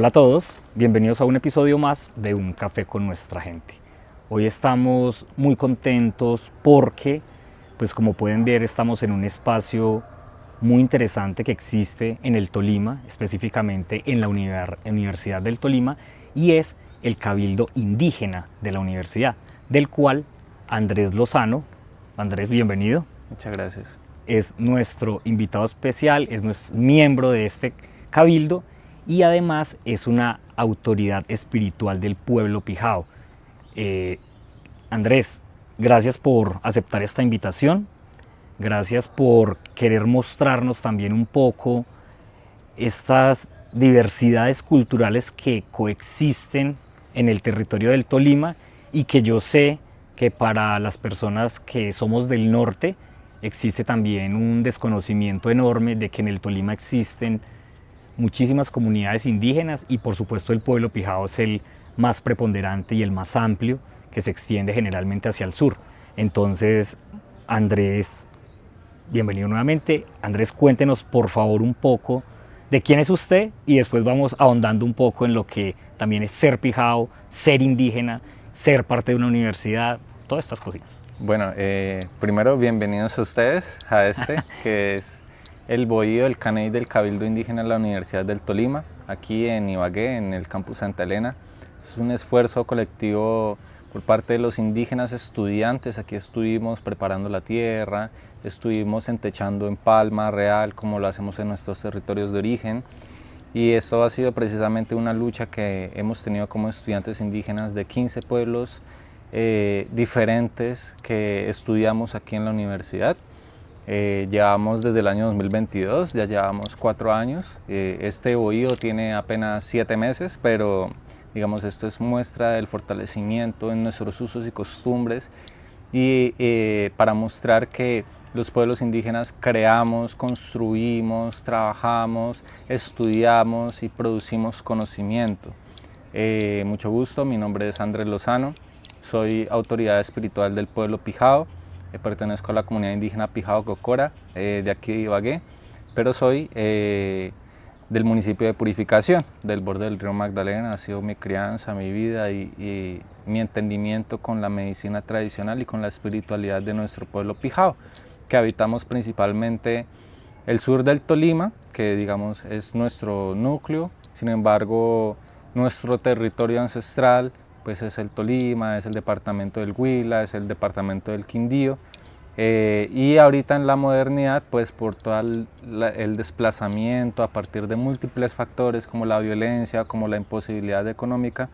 Hola a todos, bienvenidos a un episodio más de Un Café con Nuestra Gente. Hoy estamos muy contentos porque, pues como pueden ver, estamos en un espacio muy interesante que existe en el Tolima, específicamente en la Universidad del Tolima, y es el Cabildo Indígena de la universidad, del cual Andrés Lozano, Andrés, bienvenido. Muchas gracias. Es nuestro invitado especial, miembro de este cabildo y además es una autoridad espiritual del pueblo Pijao. Andrés, gracias por aceptar esta invitación, gracias por querer mostrarnos también un poco estas diversidades culturales que coexisten en el territorio del Tolima y que yo sé que para las personas que somos del norte existe también un desconocimiento enorme de que en el Tolima existen muchísimas comunidades indígenas y por supuesto el pueblo Pijao es el más preponderante y el más amplio que se extiende generalmente hacia el sur. Entonces, Andrés, bienvenido nuevamente. Andrés, cuéntenos por favor un poco de quién es usted y después vamos ahondando un poco en lo que también es ser Pijao, ser indígena, ser parte de una universidad, todas estas cositas. Bueno, primero bienvenidos a ustedes a que es el bohío, el caney del Cabildo Indígena de la Universidad del Tolima, aquí en Ibagué, en el campus Santa Elena. Es un esfuerzo colectivo por parte de los indígenas estudiantes. Aquí estuvimos preparando la tierra, estuvimos entechando en palma real, como lo hacemos en nuestros territorios de origen. Y esto ha sido precisamente una lucha que hemos tenido como estudiantes indígenas de 15 pueblos diferentes que estudiamos aquí en la universidad. Llevamos desde el año 2022, ya llevamos 4 años. Este bohío tiene apenas 7 meses, pero digamos esto es muestra del fortalecimiento en nuestros usos y costumbres y para mostrar que los pueblos indígenas creamos, construimos, trabajamos, estudiamos y producimos conocimiento. Mucho gusto, mi nombre es Andrés Lozano, soy autoridad espiritual del pueblo Pijao, pertenezco a la comunidad indígena Pijao Cocora, de aquí de Ibagué, pero soy del municipio de Purificación, del borde del río Magdalena. Ha sido mi crianza, mi vida y mi entendimiento con la medicina tradicional y con la espiritualidad de nuestro pueblo Pijao, que habitamos principalmente el sur del Tolima, que digamos es nuestro núcleo. Sin embargo, nuestro territorio ancestral pues es el Tolima, es el departamento del Huila, es el departamento del Quindío. Y ahorita en la modernidad, pues por todo el desplazamiento a partir de múltiples factores como la violencia, como la imposibilidad económica,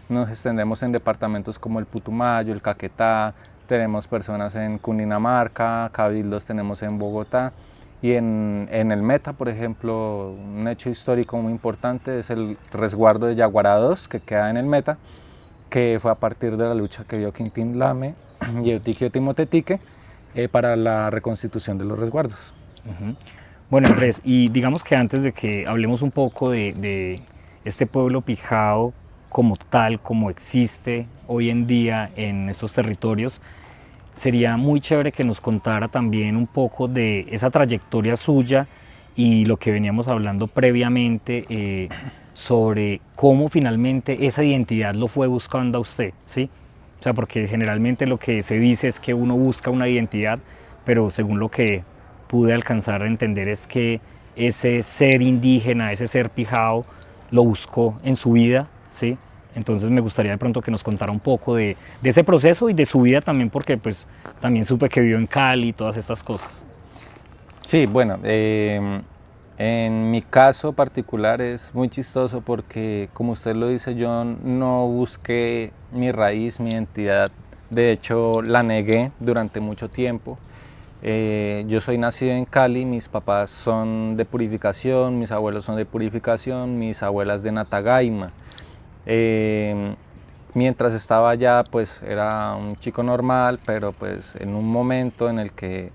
nos extendemos en departamentos como el Putumayo, el Caquetá, tenemos personas en Cundinamarca, cabildos tenemos en Bogotá. Y en el Meta, por ejemplo, un hecho histórico muy importante es el resguardo de Yaguará II, que queda en el Meta, que fue a partir de la lucha que dio Quintín Lame y Eutiquio Timotetique para la reconstitución de los resguardos. Bueno, Andrés, y digamos que antes de que hablemos un poco de este pueblo Pijao como tal, como existe hoy en día en estos territorios, sería muy chévere que nos contara también un poco de esa trayectoria suya y lo que veníamos hablando previamente sobre cómo finalmente esa identidad lo fue buscando a usted, ¿sí? O sea, porque generalmente lo que se dice es que uno busca una identidad, pero según lo que pude alcanzar a entender es que ese ser indígena, ese ser Pijao, lo buscó en su vida, ¿sí? Entonces me gustaría de pronto que nos contara un poco de ese proceso y de su vida también, porque pues también supe que vivió en Cali y todas estas cosas. Sí, bueno, en mi caso particular es muy chistoso porque, como usted lo dice, yo no busqué mi raíz, mi identidad. De hecho, la negué durante mucho tiempo. Yo soy nacido en Cali, mis papás son de Purificación, mis abuelos son de Purificación, mis abuelas de Natagaima. Mientras estaba allá, pues era un chico normal, pero pues en un momento en el que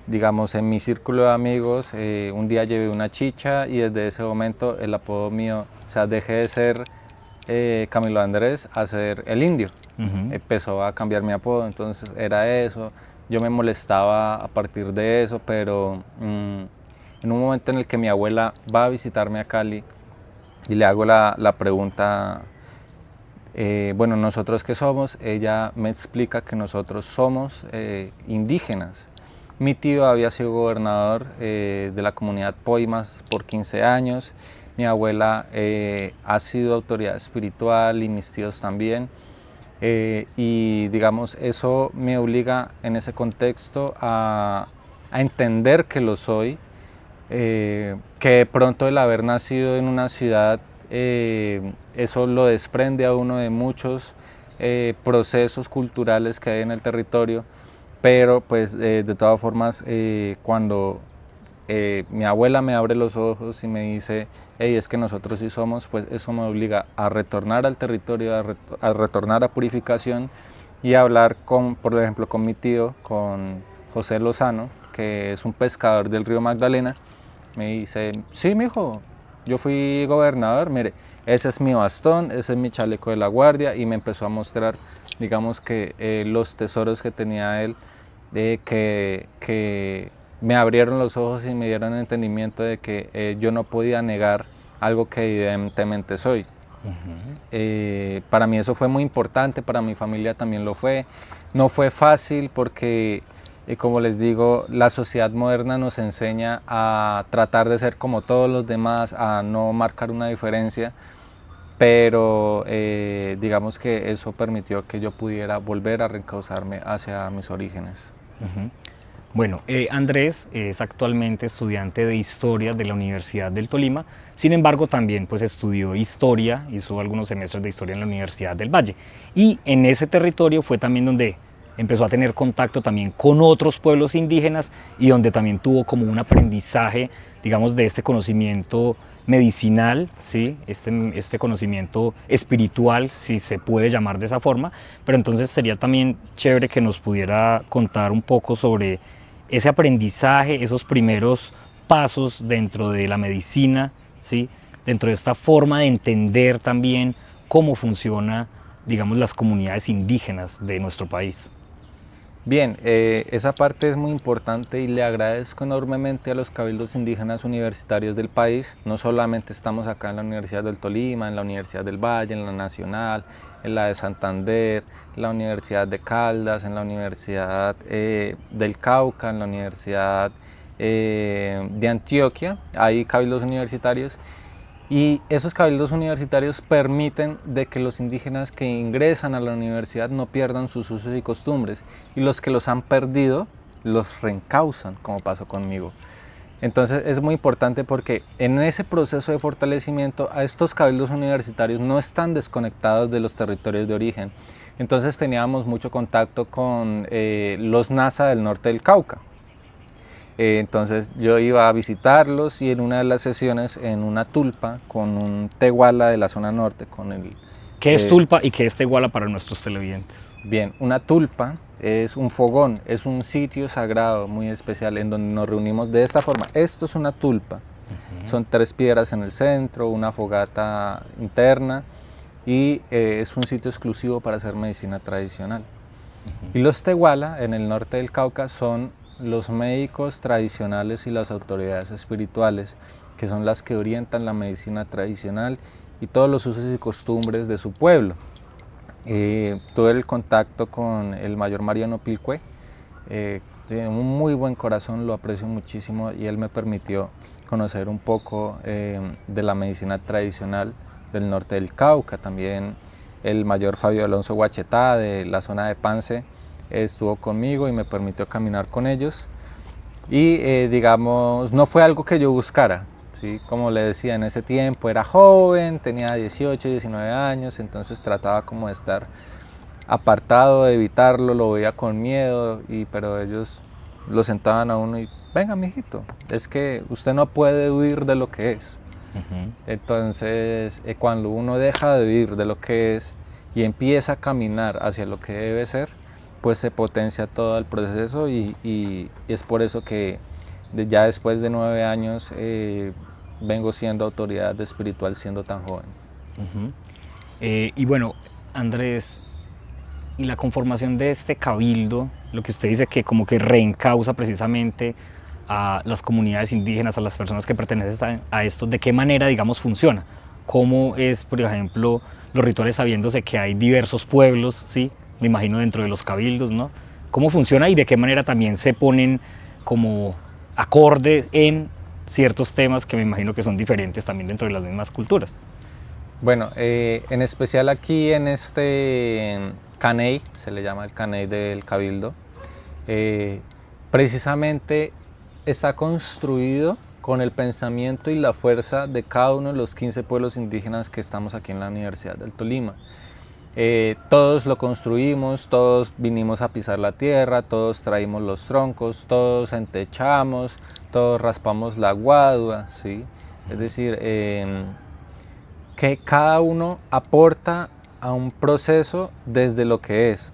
digamos, en mi círculo de amigos, un día llevé una chicha y desde ese momento el apodo mío, o sea, dejé de ser Camilo Andrés a ser el indio. Empezó a cambiar mi apodo, entonces era eso. Yo me molestaba a partir de eso, pero en un momento en el que mi abuela va a visitarme a Cali, y le hago la pregunta, bueno, ¿nosotros qué somos? Ella me explica que nosotros somos indígenas. Mi tío había sido gobernador de la comunidad Poimas por 15 años, mi abuela ha sido autoridad espiritual y mis tíos también. Y digamos, eso me obliga en ese contexto a entender que lo soy, que de pronto el haber nacido en una ciudad, eso lo desprende a uno de muchos procesos culturales que hay en el territorio, pero pues de todas formas cuando mi abuela me abre los ojos y me dice, hey, es que nosotros sí somos, pues eso me obliga a retornar al territorio, a retornar a Purificación y a hablar con, por ejemplo, con mi tío, con José Lozano, que es un pescador del río Magdalena. Me dice, sí, mijo, yo fui gobernador, mire, ese es mi bastón, ese es mi chaleco de la guardia, y me empezó a mostrar, digamos que los tesoros que tenía él, que me abrieron los ojos y me dieron el entendimiento de que yo no podía negar algo que evidentemente soy. Para mí eso fue muy importante, para mi familia también lo fue. No fue fácil porque, como les digo, la sociedad moderna nos enseña a tratar de ser como todos los demás, a no marcar una diferencia, pero digamos que eso permitió que yo pudiera volver a reencauzarme hacia mis orígenes. Bueno, Andrés es actualmente estudiante de Historia de la Universidad del Tolima, sin embargo también pues estudió Historia, hizo algunos semestres de Historia en la Universidad del Valle, y en ese territorio fue también donde empezó a tener contacto también con otros pueblos indígenas y donde también tuvo como un aprendizaje, digamos, de este conocimiento medicinal, ¿sí? este conocimiento espiritual, si se puede llamar de esa forma, pero entonces sería también chévere que nos pudiera contar un poco sobre ese aprendizaje, esos primeros pasos dentro de la medicina, ¿sí? Dentro de esta forma de entender también cómo funciona, digamos, las comunidades indígenas de nuestro país. Bien, esa parte es muy importante y le agradezco enormemente a los cabildos indígenas universitarios del país. No solamente estamos acá en la Universidad del Tolima, en la Universidad del Valle, en la Nacional, en la de Santander, en la Universidad de Caldas, en la Universidad del Cauca, en la Universidad de Antioquia. Hay cabildos universitarios y esos cabildos universitarios permiten de que los indígenas que ingresan a la universidad no pierdan sus usos y costumbres, y los que los han perdido los reencauzan, como pasó conmigo. Entonces es muy importante porque en ese proceso de fortalecimiento a estos cabildos universitarios no están desconectados de los territorios de origen. Entonces teníamos mucho contacto con los NASA del norte del Cauca. Entonces yo iba a visitarlos y en una de las sesiones, en una tulpa con un tehuala de la zona norte, con el... ¿Qué es tulpa y qué es tehuala para nuestros televidentes? Bien, una tulpa es un fogón, es un sitio sagrado muy especial en donde nos reunimos de esta forma. Esto es una tulpa, son 3 piedras en el centro, una fogata interna y es un sitio exclusivo para hacer medicina tradicional. Y los tehuala en el norte del Cauca son los médicos tradicionales y las autoridades espirituales, que son las que orientan la medicina tradicional y todos los usos y costumbres de su pueblo. Tuve el contacto con el mayor Mariano Pilcue, tiene un muy buen corazón, lo aprecio muchísimo, y él me permitió conocer un poco de la medicina tradicional del norte del Cauca. También el mayor Fabio Alonso Guachetá de la zona de Pance estuvo conmigo y me permitió caminar con ellos, y digamos, no fue algo que yo buscara, ¿sí? Como le decía, en ese tiempo era joven, tenía 18, 19 años, entonces trataba como de estar apartado, de evitarlo, lo veía con miedo, pero ellos lo sentaban a uno y, venga mijito, es que usted no puede huir de lo que es. Entonces cuando uno deja de huir de lo que es y empieza a caminar hacia lo que debe ser, pues se potencia todo el proceso, y es por eso que ya después de 9 años vengo siendo autoridad espiritual siendo tan joven. Y bueno, Andrés, y la conformación de este cabildo, lo que usted dice que como que reencausa precisamente a las comunidades indígenas, a las personas que pertenecen a esto, ¿de qué manera, digamos, funciona? cómo es, por ejemplo, los rituales sabiéndose que hay diversos pueblos, ¿sí? Me imagino dentro de los cabildos, ¿no? ¿Cómo funciona y de qué manera también se ponen como acordes en ciertos temas que me imagino que son diferentes también dentro de las mismas culturas? Bueno, en especial aquí en este Caney, se le llama el Caney del Cabildo, precisamente está construido con el pensamiento y la fuerza de cada uno de los 15 pueblos indígenas que estamos aquí en la Universidad del Tolima. Todos lo construimos, todos vinimos a pisar la tierra, todos traímos los troncos, todos entechamos, todos raspamos la guadua, ¿sí? Es decir, que cada uno aporta a un proceso desde lo que es.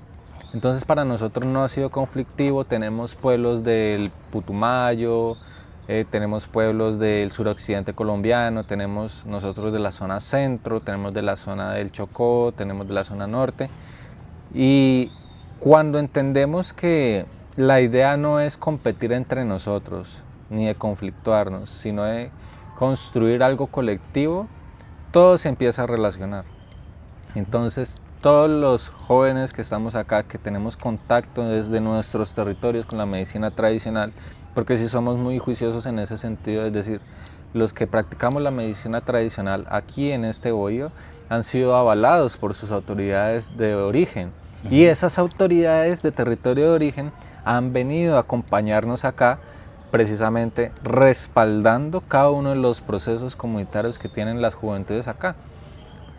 Entonces para nosotros no ha sido conflictivo, tenemos pueblos del Putumayo, tenemos pueblos del suroccidente colombiano, tenemos nosotros de la zona centro, tenemos de la zona del Chocó, tenemos de la zona norte. Y cuando entendemos que la idea no es competir entre nosotros, ni de conflictuarnos, sino de construir algo colectivo, todo se empieza a relacionar. Entonces, todos los jóvenes que estamos acá, que tenemos contacto desde nuestros territorios con la medicina tradicional, porque sí somos muy juiciosos en ese sentido, es decir, los que practicamos la medicina tradicional aquí en este Bohío han sido avalados por sus autoridades de origen. Y esas autoridades de territorio de origen han venido a acompañarnos acá precisamente respaldando cada uno de los procesos comunitarios que tienen las juventudes acá.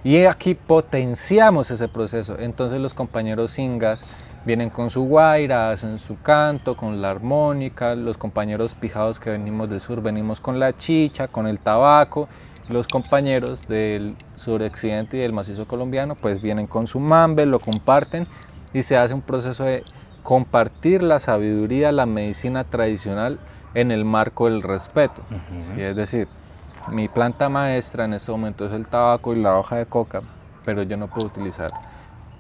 Y aquí potenciamos ese proceso. Entonces los compañeros singas vienen con su guaira, hacen su canto, con la armónica. Los compañeros pijados que venimos del sur venimos con la chicha, con el tabaco. Los compañeros del suroccidente y del macizo colombiano pues vienen con su mambe, lo comparten y se hace un proceso de compartir la sabiduría, la medicina tradicional en el marco del respeto. ¿Sí? Es decir, mi planta maestra en este momento es el tabaco y la hoja de coca, pero yo no puedo utilizar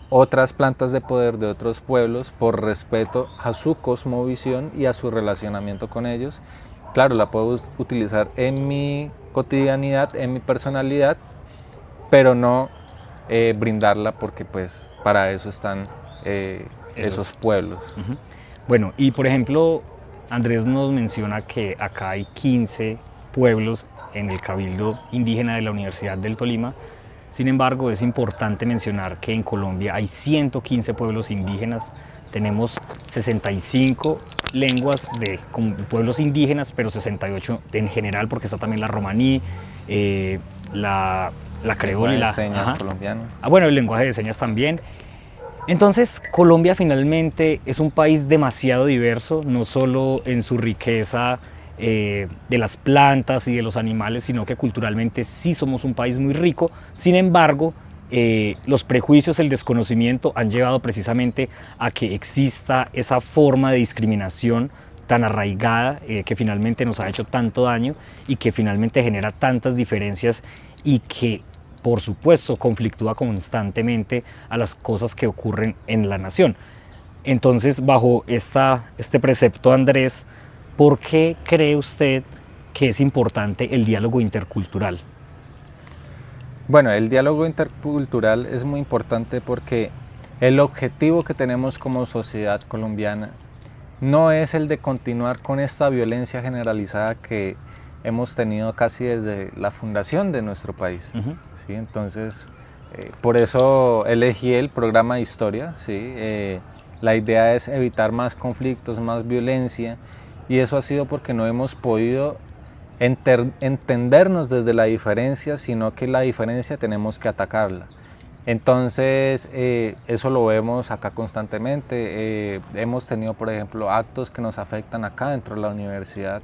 otras plantas de poder de otros pueblos por respeto a su cosmovisión y a su relacionamiento con ellos. Claro, la puedo utilizar en mi cotidianidad, en mi personalidad, pero no brindarla porque pues para eso están esos pueblos. Bueno, y por ejemplo, Andrés nos menciona que acá hay 15 pueblos en el Cabildo Indígena de la Universidad del Tolima. Sin embargo, es importante mencionar que en Colombia hay 115 pueblos indígenas. Tenemos 65 lenguas de pueblos indígenas, pero 68 en general, porque está también la romaní, la creola y la señas colombiana. Bueno, el lenguaje de señas también. Entonces, Colombia finalmente es un país demasiado diverso, no solo en su riqueza de las plantas y de los animales, sino que culturalmente sí somos un país muy rico. Sin embargo, los prejuicios, el desconocimiento han llevado precisamente a que exista esa forma de discriminación tan arraigada que finalmente nos ha hecho tanto daño y que finalmente genera tantas diferencias y que por supuesto conflictúa constantemente a las cosas que ocurren en la nación. Entonces, bajo este precepto, Andrés, ¿por qué cree usted que es importante el diálogo intercultural? Bueno, el diálogo intercultural es muy importante porque el objetivo que tenemos como sociedad colombiana no es el de continuar con esta violencia generalizada que hemos tenido casi desde la fundación de nuestro país. ¿Sí? Entonces, por eso elegí el programa de historia. ¿Sí? La idea es evitar más conflictos, más violencia, y eso ha sido porque no hemos podido entendernos desde la diferencia, sino que la diferencia tenemos que atacarla. Entonces, eso lo vemos acá constantemente. Hemos tenido, por ejemplo, actos que nos afectan acá dentro de la universidad,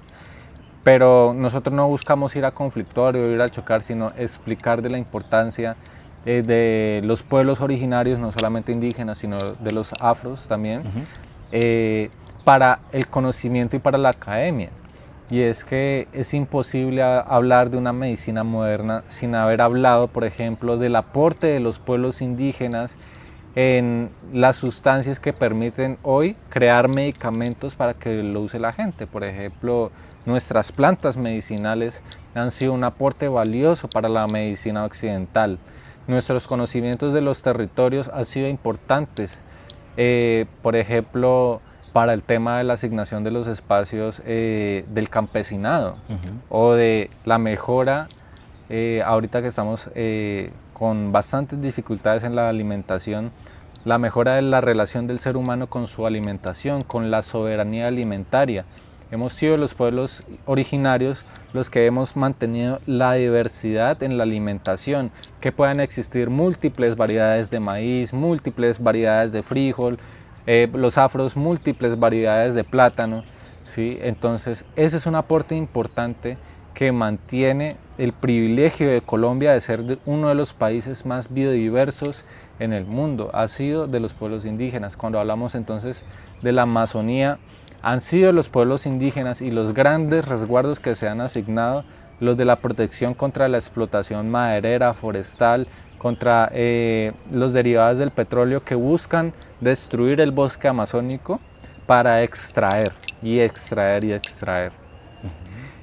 pero nosotros no buscamos ir a conflictuar o ir a chocar, sino explicar de la importancia de los pueblos originarios, no solamente indígenas, sino de los afros también, para el conocimiento y para la academia. Y es que es imposible hablar de una medicina moderna sin haber hablado, por ejemplo, del aporte de los pueblos indígenas en las sustancias que permiten hoy crear medicamentos para que lo use la gente. Por ejemplo, nuestras plantas medicinales han sido un aporte valioso para la medicina occidental. Nuestros conocimientos de los territorios han sido importantes, por ejemplo, para el tema de la asignación de los espacios del campesinado o de la mejora, ahorita que estamos con bastantes dificultades en la alimentación, la mejora de la relación del ser humano con su alimentación, con la soberanía alimentaria. Hemos sido los pueblos originarios los que hemos mantenido la diversidad en la alimentación, que puedan existir múltiples variedades de maíz, múltiples variedades de frijol, los afros, múltiples variedades de plátano, ¿sí? Entonces, ese es un aporte importante que mantiene el privilegio de Colombia de ser uno de los países más biodiversos en el mundo. Ha sido de los pueblos indígenas. Cuando hablamos entonces de la Amazonía, han sido los pueblos indígenas y los grandes resguardos que se han asignado, los de la protección contra la explotación maderera, forestal, contra los derivados del petróleo que buscan destruir el bosque amazónico para extraer y extraer y extraer.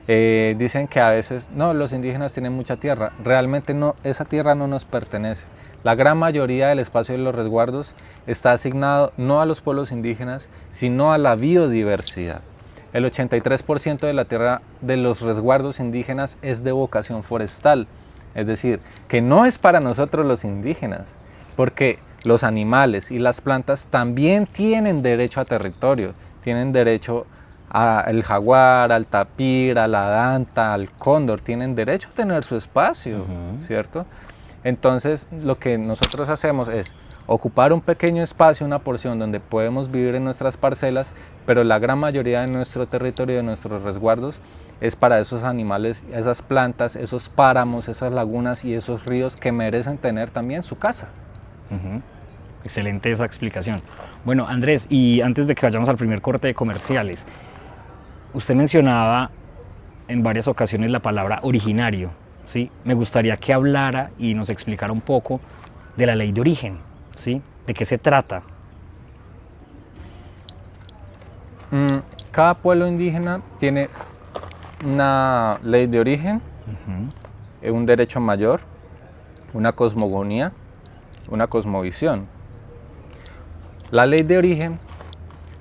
Dicen que a veces, no, los indígenas tienen mucha tierra. Realmente no, esa tierra no nos pertenece. La gran mayoría del espacio de los resguardos está asignado no a los pueblos indígenas, sino a la biodiversidad. El 83% de la tierra de los resguardos indígenas es de vocación forestal, es decir, que no es para nosotros los indígenas, porque los animales y las plantas también tienen derecho a territorio, tienen derecho al jaguar, al tapir, a la danta, al cóndor, tienen derecho a tener su espacio, ¿cierto? Entonces, lo que nosotros hacemos es ocupar un pequeño espacio, una porción donde podemos vivir en nuestras parcelas, pero la gran mayoría de nuestro territorio, de nuestros resguardos, es para esos animales, esas plantas, esos páramos, esas lagunas y esos ríos que merecen tener también su casa. Excelente esa explicación. Bueno, Andrés, y antes de que vayamos al primer corte de comerciales, usted mencionaba en varias ocasiones la palabra originario, ¿sí? Me gustaría que hablara y nos explicara un poco de la ley de origen, ¿sí? ¿De qué se trata? Cada pueblo indígena tiene una ley de origen, un derecho mayor, una cosmogonía, una cosmovisión. La ley de origen,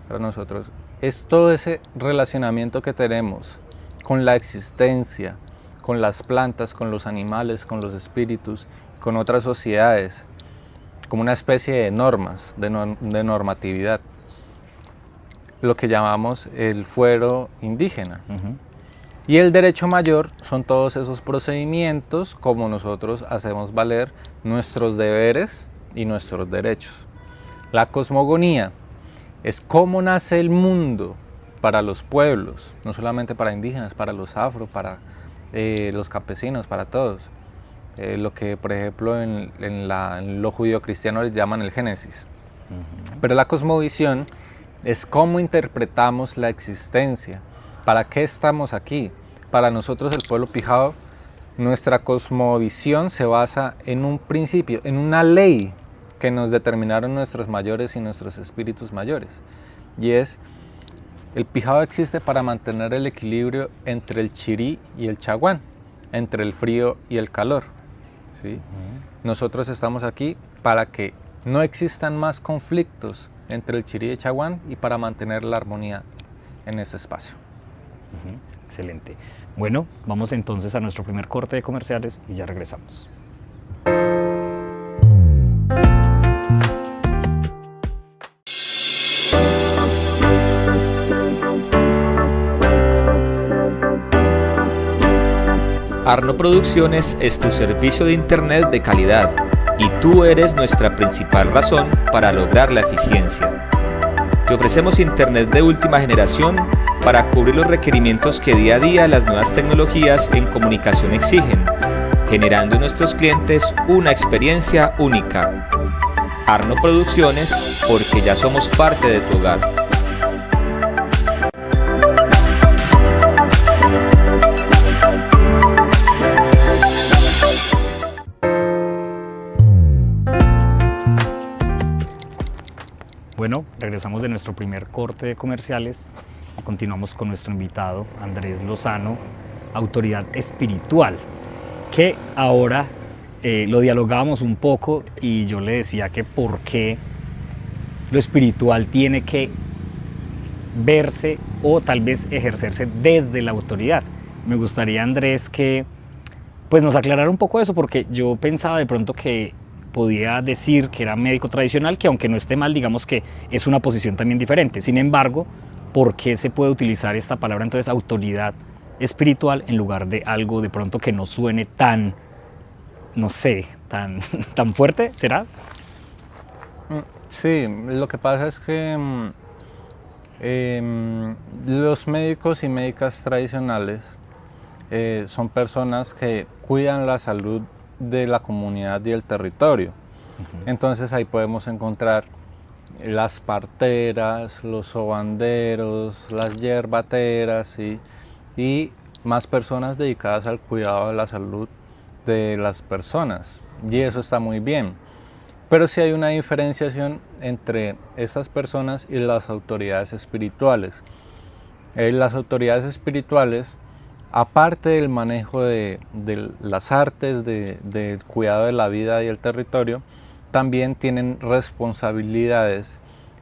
para nosotros, es todo ese relacionamiento que tenemos con la existencia, con las plantas, con los animales, con los espíritus, con otras sociedades, como una especie de normas, de normatividad, lo que llamamos el fuero indígena. Y el derecho mayor son todos esos procedimientos como nosotros hacemos valer nuestros deberes y nuestros derechos. La cosmogonía es cómo nace el mundo para los pueblos, no solamente para indígenas, para los afro, para los campesinos, para todos. Lo que, por ejemplo, en lo judío-cristiano les llaman el Génesis. Pero la cosmovisión es cómo interpretamos la existencia. ¿Para qué estamos aquí? Para nosotros, el pueblo pijao, nuestra cosmovisión se basa en un principio, en una ley que nos determinaron nuestros mayores y nuestros espíritus mayores. Y es, el pijao existe para mantener el equilibrio entre el chirí y el chaguán, entre el frío y el calor, ¿sí? Nosotros estamos aquí para que no existan más conflictos entre el chirí y el chaguán y para mantener la armonía en ese espacio. Excelente. Bueno, vamos entonces a nuestro primer corte de comerciales y ya regresamos. Arno Producciones es tu servicio de internet de calidad y tú eres nuestra principal razón para lograr la eficiencia. Te ofrecemos internet de última generación para cubrir los requerimientos que día a día las nuevas tecnologías en comunicación exigen, generando en nuestros clientes una experiencia única. Arno Producciones, porque ya somos parte de tu hogar. Bueno, regresamos de nuestro primer corte de comerciales y continuamos con nuestro invitado Andrés Lozano, autoridad espiritual, que ahora lo dialogábamos un poco y yo le decía que por qué lo espiritual tiene que verse o tal vez ejercerse desde la autoridad. Me gustaría, Andrés, que pues nos aclarara un poco eso, porque yo pensaba de pronto que podía decir que era médico tradicional, que aunque no esté mal, digamos que es una posición también diferente. Sin embargo, ¿por qué se puede utilizar esta palabra entonces autoridad espiritual en lugar de algo de pronto que no suene tan, no sé, tan fuerte? ¿Será? Sí, lo que pasa es que los médicos y médicas tradicionales son personas que cuidan la salud de la comunidad y el territorio. Entonces ahí podemos encontrar las parteras, los sobanderos, las yerbateras, ¿sí? Y más personas dedicadas al cuidado de la salud de las personas. Y eso está muy bien. Pero sí hay una diferenciación entre estas personas y las autoridades espirituales. Las autoridades espirituales, aparte del manejo de las artes, del cuidado de la vida y el territorio, también tienen responsabilidades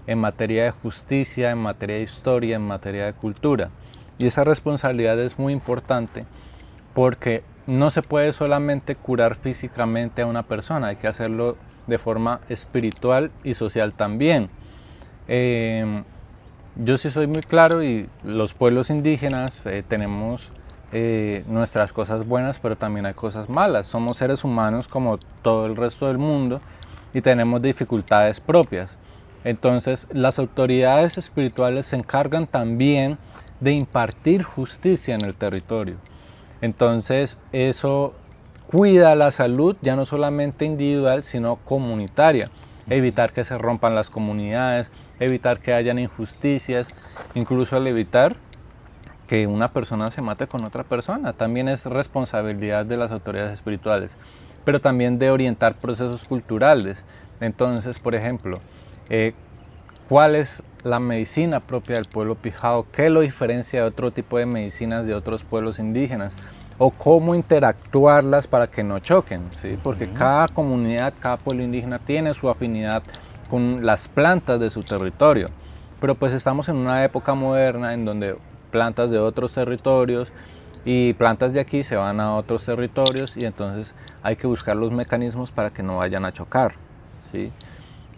en materia de justicia, en materia de historia, en materia de cultura. Y esa responsabilidad es muy importante porque no se puede solamente curar físicamente a una persona, hay que hacerlo de forma espiritual y social también. Yo sí soy muy claro, y los pueblos indígenas tenemos nuestras cosas buenas, pero también hay cosas malas. Somos seres humanos como todo el resto del mundo y tenemos dificultades propias. Entonces las autoridades espirituales se encargan también de impartir justicia en el territorio. Entonces eso cuida la salud ya no solamente individual, sino comunitaria. Evitar que se rompan las comunidades, evitar que hayan injusticias, incluso al evitar que una persona se mate con otra persona. También es responsabilidad de las autoridades espirituales, pero también de orientar procesos culturales. Entonces, por ejemplo, ¿cuál es la medicina propia del pueblo Pijao? ¿Qué lo diferencia de otro tipo de medicinas de otros pueblos indígenas? O cómo interactuarlas para que no choquen, ¿sí? Porque cada comunidad, cada pueblo indígena tiene su afinidad con las plantas de su territorio. Pero pues estamos en una época moderna en donde plantas de otros territorios y plantas de aquí se van a otros territorios, y entonces hay que buscar los mecanismos para que no vayan a chocar, ¿sí?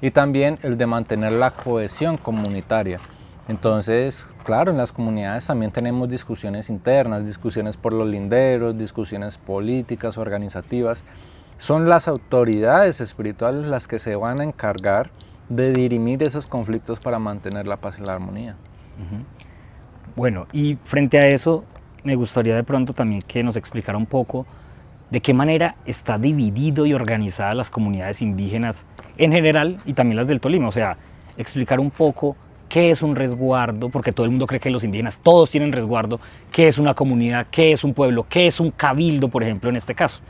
Y también el de mantener la cohesión comunitaria. Entonces, claro, en las comunidades también tenemos discusiones internas, discusiones por los linderos, discusiones políticas, organizativas. Son las autoridades espirituales las que se van a encargar de dirimir esos conflictos para mantener la paz y la armonía. Bueno, y frente a eso, me gustaría de pronto también que nos explicara un poco de qué manera está dividido y organizada las comunidades indígenas en general y también las del Tolima. O sea, explicar un poco qué es un resguardo, porque todo el mundo cree que los indígenas todos tienen resguardo, qué es una comunidad, qué es un pueblo, qué es un cabildo, por ejemplo, en este caso.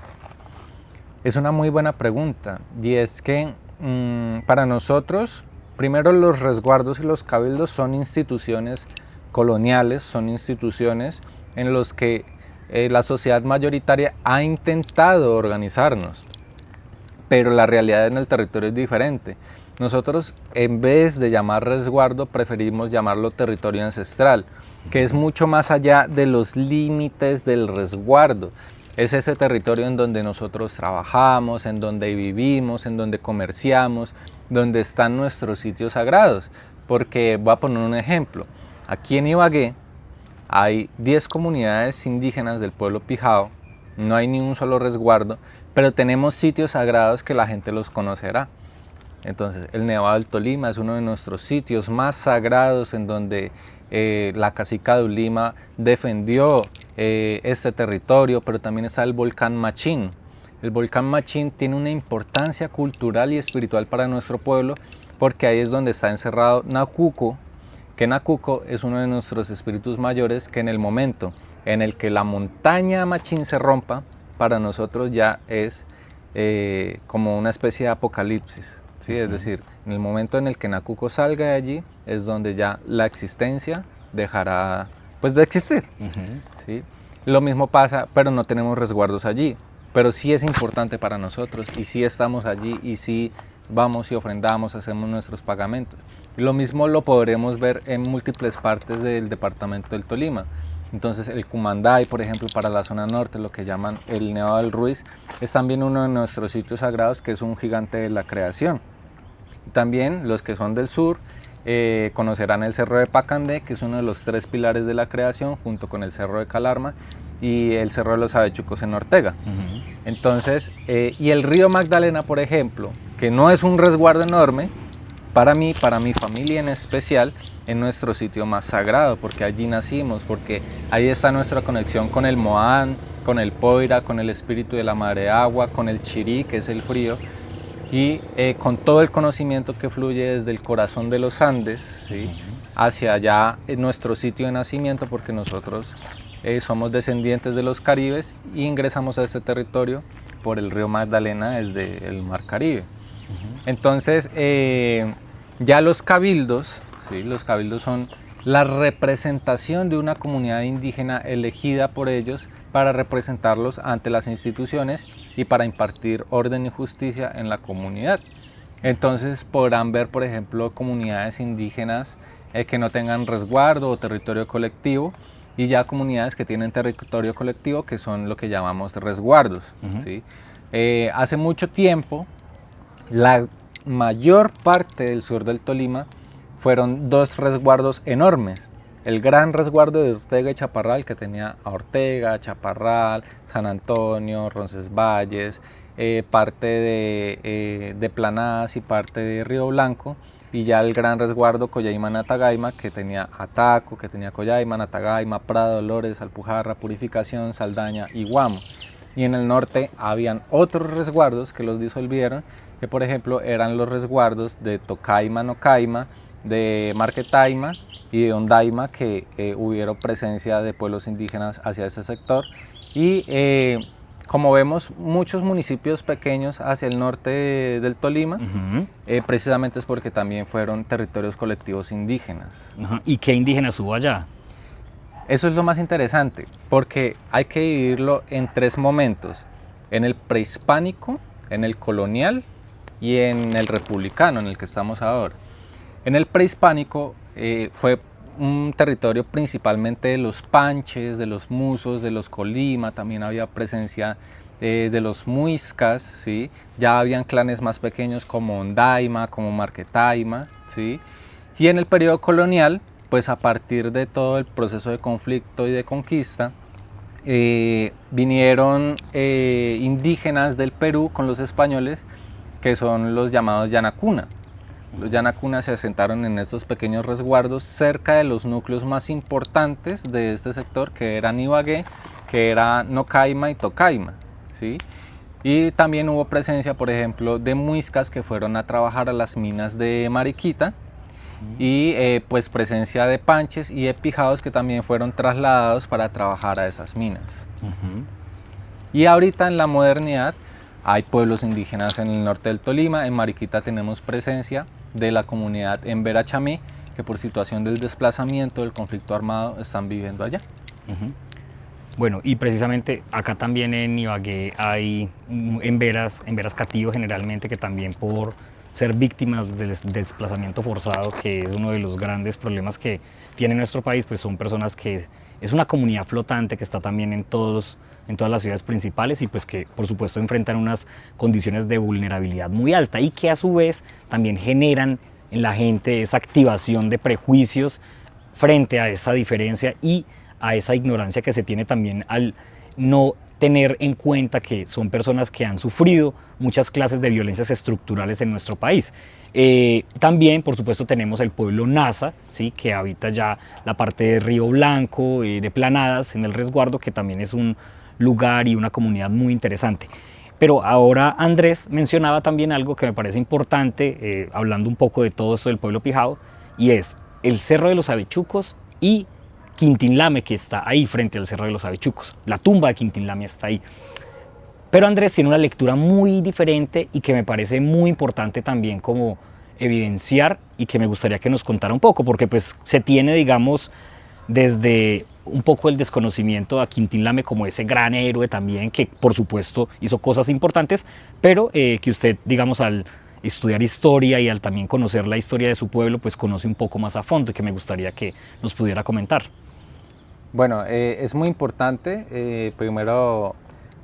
Es una muy buena pregunta, y es que para nosotros, primero, los resguardos y los cabildos son instituciones coloniales, son instituciones en las que la sociedad mayoritaria ha intentado organizarnos, pero la realidad en el territorio es diferente. Nosotros, en vez de llamar resguardo, preferimos llamarlo territorio ancestral, que es mucho más allá de los límites del resguardo. Es ese territorio en donde nosotros trabajamos, en donde vivimos, en donde comerciamos, donde están nuestros sitios sagrados. Porque voy a poner un ejemplo. Aquí en Ibagué hay 10 comunidades indígenas del pueblo Pijao, no hay ni un solo resguardo, pero tenemos sitios sagrados que la gente los conocerá. Entonces, el Nevado del Tolima es uno de nuestros sitios más sagrados, en donde la cacica de Ulima defendió este territorio, pero también está el volcán Machín. El volcán Machín tiene una importancia cultural y espiritual para nuestro pueblo, porque ahí es donde está encerrado Nacuco, que Nacuco es uno de nuestros espíritus mayores, que en el momento en el que la montaña Machín se rompa, para nosotros ya es como una especie de apocalipsis. ¿Sí? Es decir, en el momento en el que Nacuco salga de allí, es donde ya la existencia dejará pues de existir. ¿Sí? Lo mismo pasa, pero no tenemos resguardos allí. Pero sí es importante para nosotros y sí estamos allí y sí vamos y ofrendamos, hacemos nuestros pagamentos. Lo mismo lo podremos ver en múltiples partes del departamento del Tolima. Entonces el Cumanday, por ejemplo, para la zona norte, lo que llaman el Nevado del Ruiz, es también uno de nuestros sitios sagrados, que es un gigante de la creación. También los que son del sur conocerán el Cerro de Pacandé, que es uno de los 3 pilares de la creación, junto con el Cerro de Calarma y el Cerro de los Avechucos en Ortega. Entonces, y el río Magdalena, por ejemplo, que no es un resguardo enorme, para mí, para mi familia en especial, es nuestro sitio más sagrado, porque allí nacimos, porque ahí está nuestra conexión con el Moán, con el Poira, con el espíritu de la madre agua, con el Chirí, que es el frío, y con todo el conocimiento que fluye desde el corazón de los Andes, ¿sí?, hacia allá en nuestro sitio de nacimiento, porque nosotros somos descendientes de los caribes y ingresamos a este territorio por el río Magdalena desde el mar Caribe. Entonces, ya los cabildos, ¿sí?, los cabildos son la representación de una comunidad indígena elegida por ellos para representarlos ante las instituciones y para impartir orden y justicia en la comunidad. Entonces podrán ver, por ejemplo, comunidades indígenas que no tengan resguardo o territorio colectivo, y ya comunidades que tienen territorio colectivo, que son lo que llamamos resguardos. ¿Sí? Hace mucho tiempo, la mayor parte del sur del Tolima fueron 2 resguardos enormes. El gran resguardo de Ortega y Chaparral, que tenía a Ortega, Chaparral, San Antonio, Roncesvalles, parte de Planadas y parte de Río Blanco, y ya el gran resguardo Collaima-Natagaima, que tenía Ataco, que tenía Collaima, Natagaima, Prado, Dolores, Alpujarra, Purificación, Saldaña y Guamo. Y en el norte habían otros resguardos que los disolvieron, que por ejemplo eran los resguardos de Tocaima, Nocaima, de Marquetaima y de Hondaima, que hubieron presencia de pueblos indígenas hacia ese sector. Y como vemos, muchos municipios pequeños hacia el norte del Tolima, precisamente es porque también fueron territorios colectivos indígenas. ¿Y qué indígenas hubo allá? Eso es lo más interesante, porque hay que dividirlo en 3 momentos: en el prehispánico, en el colonial y en el republicano, en el que estamos ahora. En el prehispánico fue un territorio principalmente de los Panches, de los Musos, de los Colima, también había presencia de los Muiscas, ¿sí? Ya habían clanes más pequeños como Hondaima, como Marquetaima, ¿sí? Y en el periodo colonial, pues a partir de todo el proceso de conflicto y de conquista, vinieron indígenas del Perú con los españoles, que son los llamados Yanacuna. Los Yanacuna se asentaron en estos pequeños resguardos cerca de los núcleos más importantes de este sector, que eran Ibagué, que era Nocaima y Tocaima, ¿sí? Y también hubo presencia, por ejemplo, de muiscas que fueron a trabajar a las minas de Mariquita, y pues presencia de panches y de pijados que también fueron trasladados para trabajar a esas minas. Y ahorita en la modernidad hay pueblos indígenas en el norte del Tolima. En Mariquita tenemos presencia de la comunidad Embera Chamí, que por situación del desplazamiento del conflicto armado están viviendo allá. Bueno, y precisamente acá también en Ibagué hay emberas cativos generalmente, que también por ser víctimas del desplazamiento forzado, que es uno de los grandes problemas que tiene nuestro país, pues son personas que es una comunidad flotante que está también en todas las ciudades principales, y pues que por supuesto enfrentan unas condiciones de vulnerabilidad muy alta, y que a su vez también generan en la gente esa activación de prejuicios frente a esa diferencia y a esa ignorancia que se tiene también al no tener en cuenta que son personas que han sufrido muchas clases de violencias estructurales en nuestro país. También, por supuesto, tenemos el pueblo Nasa, ¿sí?, que habita ya la parte de Río Blanco, de Planadas, en el resguardo, que también es un lugar y una comunidad muy interesante. Pero ahora Andrés mencionaba también algo que me parece importante, hablando un poco de todo esto del pueblo Pijao, y es el Cerro de los Avechucos y Quintinlame, que está ahí frente al Cerro de los Avechucos. La tumba de Quintinlame está ahí. Pero Andrés tiene una lectura muy diferente y que me parece muy importante también como evidenciar, y que me gustaría que nos contara un poco, porque pues se tiene, digamos, desde un poco el desconocimiento a Quintín Lame como ese gran héroe también, que por supuesto hizo cosas importantes, pero que usted, digamos, al estudiar historia y al también conocer la historia de su pueblo, pues conoce un poco más a fondo y que me gustaría que nos pudiera comentar. Bueno, es muy importante primero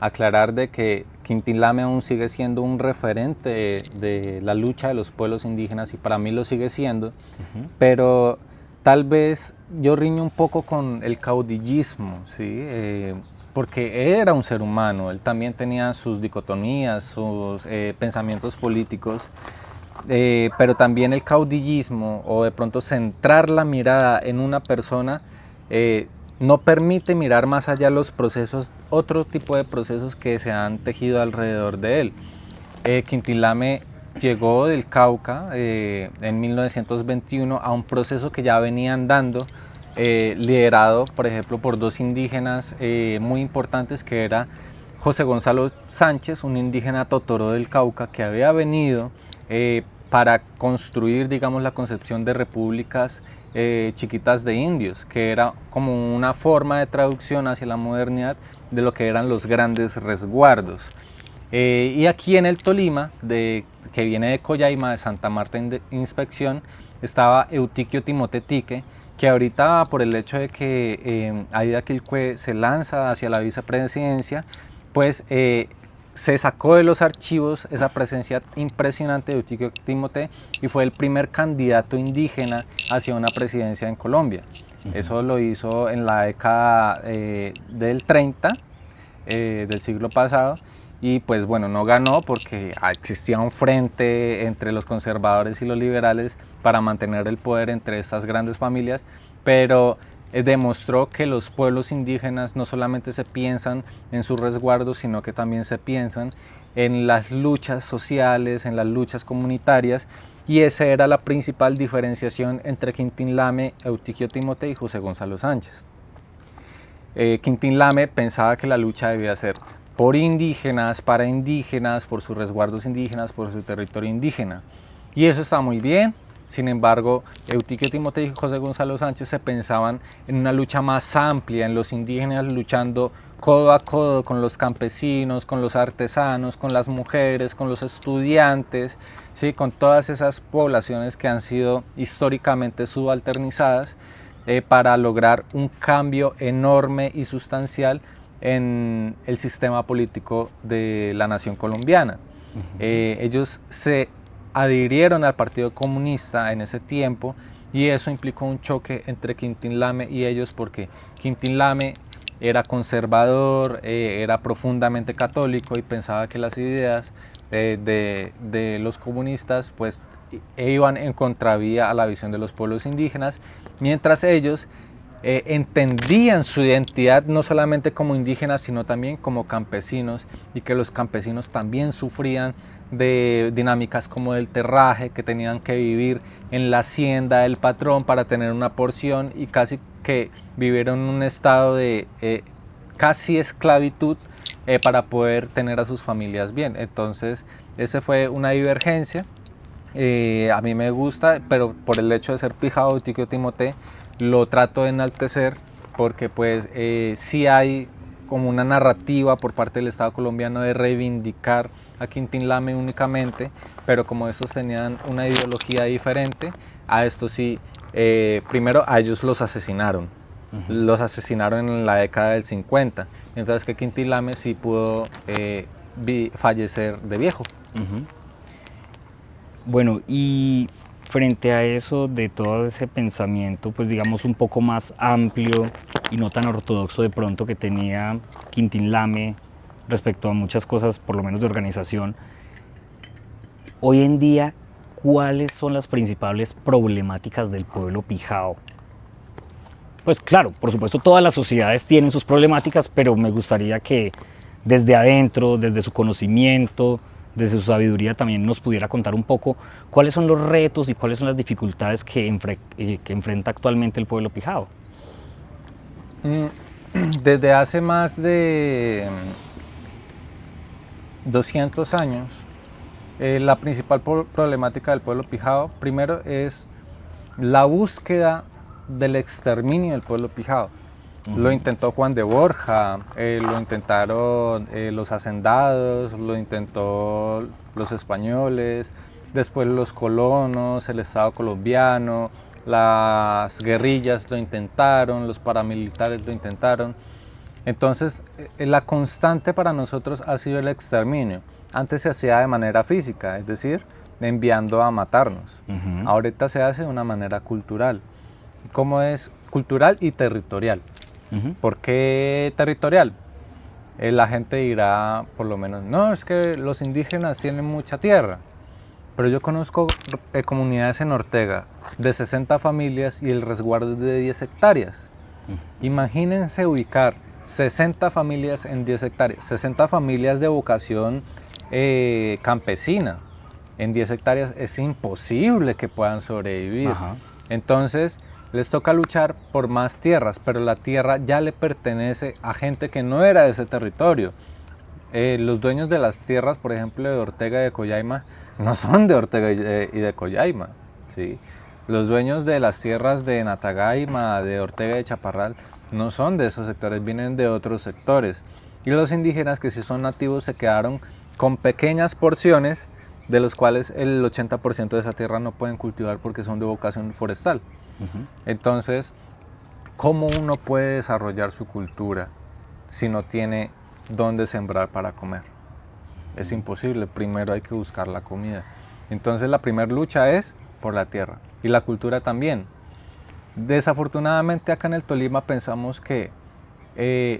aclarar de que Quintín Lame aún sigue siendo un referente de la lucha de los pueblos indígenas y para mí lo sigue siendo, pero tal vez yo riño un poco con el caudillismo, ¿sí? Porque era un ser humano, él también tenía sus dicotomías, sus pensamientos políticos, pero también el caudillismo o de pronto centrar la mirada en una persona no permite mirar más allá los procesos, otro tipo de procesos que se han tejido alrededor de él. Quintín Lame llegó del Cauca en 1921 a un proceso que ya venían dando, liderado por ejemplo por dos indígenas muy importantes, que era José Gonzalo Sánchez, un indígena totoró del Cauca que había venido para construir, digamos, la concepción de repúblicas chiquitas de indios, que era como una forma de traducción hacia la modernidad de lo que eran los grandes resguardos. Y aquí en el Tolima, que viene de Coyaima, de Santa Marta Inspección, estaba Eutiquio Timotetique, que ahorita por el hecho de que Aida Quilcue se lanza hacia la vicepresidencia, pues se sacó de los archivos esa presencia impresionante de Eutiquio Timote y fue el primer candidato indígena hacia una presidencia en Colombia. Eso lo hizo en la década del 30 del siglo pasado y pues bueno, no ganó porque existía un frente entre los conservadores y los liberales para mantener el poder entre estas grandes familias, pero demostró que los pueblos indígenas no solamente se piensan en sus resguardos, sino que también se piensan en las luchas sociales, en las luchas comunitarias, y esa era la principal diferenciación entre Quintín Lame, Eutiquio Timote y José Gonzalo Sánchez. Quintín Lame pensaba que la lucha debía ser por indígenas, para indígenas, por sus resguardos indígenas, por su territorio indígena, y eso está muy bien. Sin embargo, Eutiquio Timote y José Gonzalo Sánchez se pensaban en una lucha más amplia, en los indígenas luchando codo a codo con los campesinos, con los artesanos, con las mujeres, con los estudiantes, ¿sí? Con todas esas poblaciones que han sido históricamente subalternizadas para lograr un cambio enorme y sustancial en el sistema político de la nación colombiana. Ellos se adhirieron al Partido Comunista en ese tiempo y eso implicó un choque entre Quintín Lame y ellos, porque Quintín Lame era conservador, era profundamente católico y pensaba que las ideas de los comunistas pues iban en contravía a la visión de los pueblos indígenas, mientras ellos entendían su identidad no solamente como indígenas sino también como campesinos, y que los campesinos también sufrían de dinámicas como del terraje, que tenían que vivir en la hacienda del patrón para tener una porción y casi que vivieron en un estado de casi esclavitud para poder tener a sus familias bien. Entonces esa fue una divergencia. A mí me gusta, pero por el hecho de ser pijao de Eutiquio Timote lo trato de enaltecer, porque pues sí hay como una narrativa por parte del Estado colombiano de reivindicar a Quintín Lame únicamente, pero como estos tenían una ideología diferente, a estos sí, primero a ellos los asesinaron. Los asesinaron en la década del 50, mientras que Quintín Lame sí pudo fallecer de viejo. Bueno, y frente a eso, de todo ese pensamiento, pues digamos un poco más amplio y no tan ortodoxo de pronto que tenía Quintín Lame respecto a muchas cosas, por lo menos de organización, hoy en día, ¿cuáles son las principales problemáticas del pueblo pijao? Pues claro, por supuesto todas las sociedades tienen sus problemáticas, pero me gustaría que desde adentro, desde su conocimiento, desde su sabiduría también nos pudiera contar un poco cuáles son los retos y cuáles son las dificultades que enfrenta actualmente el pueblo pijao. Desde hace más de 200 años, la principal problemática del pueblo pijao, primero, es la búsqueda del exterminio del pueblo pijao. Lo intentó Juan de Borja, lo intentaron los hacendados, lo intentó los españoles, después los colonos, el Estado colombiano, las guerrillas lo intentaron, los paramilitares lo intentaron. Entonces, la constante para nosotros ha sido el exterminio. Antes se hacía de manera física, es decir, enviando a matarnos. Ahorita se hace de una manera cultural. ¿Cómo es? Cultural y territorial. ¿Por qué territorial? La gente dirá, por lo menos, no, es que los indígenas tienen mucha tierra. Pero yo conozco comunidades en Ortega de 60 familias y el resguardo es de 10 hectáreas. Imagínense ubicar 60 familias en 10 hectáreas, 60 familias de vocación campesina en 10 hectáreas, es imposible que puedan sobrevivir. Entonces les toca luchar por más tierras, pero la tierra ya le pertenece a gente que no era de ese territorio. Los dueños de las tierras, por ejemplo, de Ortega y de Collaima, no son de Ortega y de Collaima, ¿sí? Los dueños de las tierras de Natagaima, de Ortega y de Chaparral, no son de esos sectores, vienen de otros sectores. Y los indígenas que sí son nativos se quedaron con pequeñas porciones, de los cuales el 80% de esa tierra no pueden cultivar porque son de vocación forestal. Entonces, ¿cómo uno puede desarrollar su cultura si no tiene dónde sembrar para comer? Es imposible, primero hay que buscar la comida. Entonces la primera lucha es por la tierra y la cultura también. Desafortunadamente acá en el Tolima pensamos que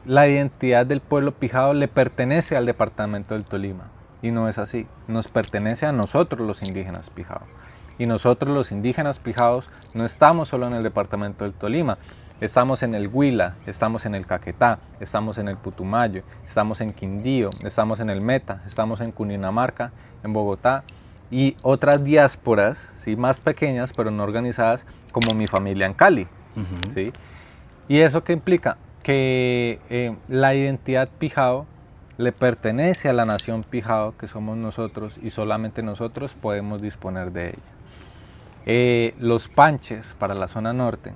la identidad del pueblo pijao le pertenece al departamento del Tolima y no es así, nos pertenece a nosotros los indígenas pijao. Y nosotros los indígenas pijaos no estamos solo en el departamento del Tolima, estamos en el Huila, estamos en el Caquetá, estamos en el Putumayo, estamos en Quindío, estamos en el Meta, estamos en Cundinamarca, en Bogotá y otras diásporas, ¿sí? Más pequeñas pero no organizadas, como mi familia en Cali. ¿Sí? ¿Y eso qué implica? Que la identidad pijao le pertenece a la nación pijao, que somos nosotros y solamente nosotros podemos disponer de ella. Los panches para la zona norte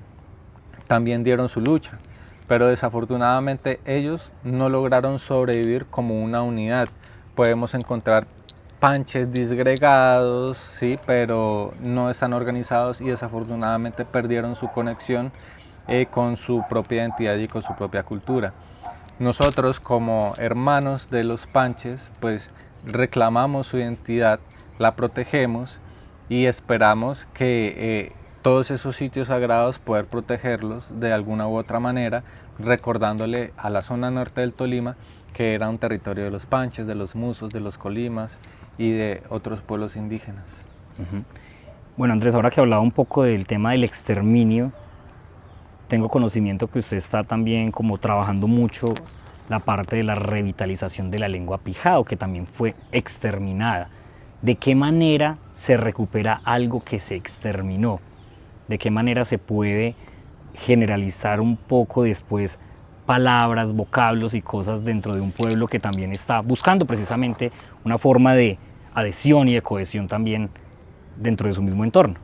también dieron su lucha, pero desafortunadamente ellos no lograron sobrevivir como una unidad. Podemos encontrar panches disgregados, ¿sí? Pero no están organizados y desafortunadamente perdieron su conexión con su propia identidad y con su propia cultura. Nosotros como hermanos de los panches pues reclamamos su identidad, la protegemos y esperamos que todos esos sitios sagrados poder protegerlos de alguna u otra manera, recordándole a la zona norte del Tolima que era un territorio de los panches, de los musos, de los colimas y de otros pueblos indígenas. Bueno, Andrés, ahora que hablaba un poco del tema del exterminio, tengo conocimiento que usted está también como trabajando mucho la parte de la revitalización de la lengua pijao, que también fue exterminada. ¿De qué manera se recupera algo que se exterminó? ¿De qué manera se puede generalizar un poco después palabras, vocablos y cosas dentro de un pueblo que también está buscando precisamente una forma de adhesión y de cohesión también dentro de su mismo entorno?